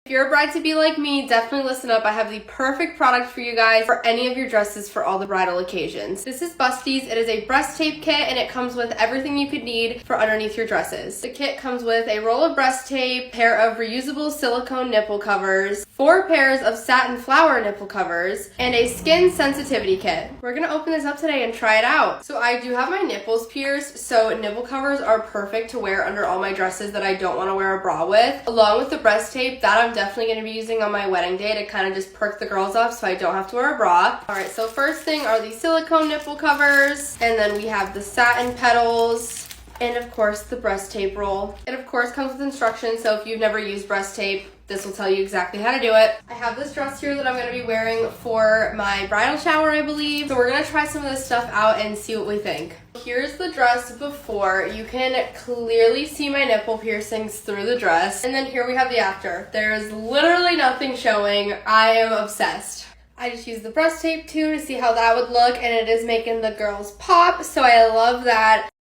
If you're a bride-to-be like me, definitely listen up. I have the perfect product for you guys for any of your dresses for all the bridal occasions. This is Busties. It is a breast tape kit and it comes with everything you could need for underneath your dresses. The kit comes with a roll of breast tape, pair of reusable silicone nipple covers, 4 pairs of satin flower nipple covers, and a skin sensitivity kit. We're gonna open this up today and try it out. So I do have my nipples pierced, so nipple covers are perfect to wear under all my dresses that I don't want to wear a bra with, along with the breast tape that I'm definitely going to be using on my wedding day to kind of just perk the girls up so I don't have to wear a bra. Alright, so first thing are the silicone nipple covers, and then we have the satin petals, and of course the breast tape roll. It of course comes with instructions, so if you've never used breast tape, this will tell you exactly how to do it. I have this dress here that I'm going to be wearing for my bridal shower, I believe. So we're going to try some of this stuff out and see what we think. Here's the dress before. You can clearly see my nipple piercings through the dress. And then here we have the after. There's literally nothing showing. I am obsessed. I just used the breast tape too to see how that would look, and it is making the girls pop, so I love that.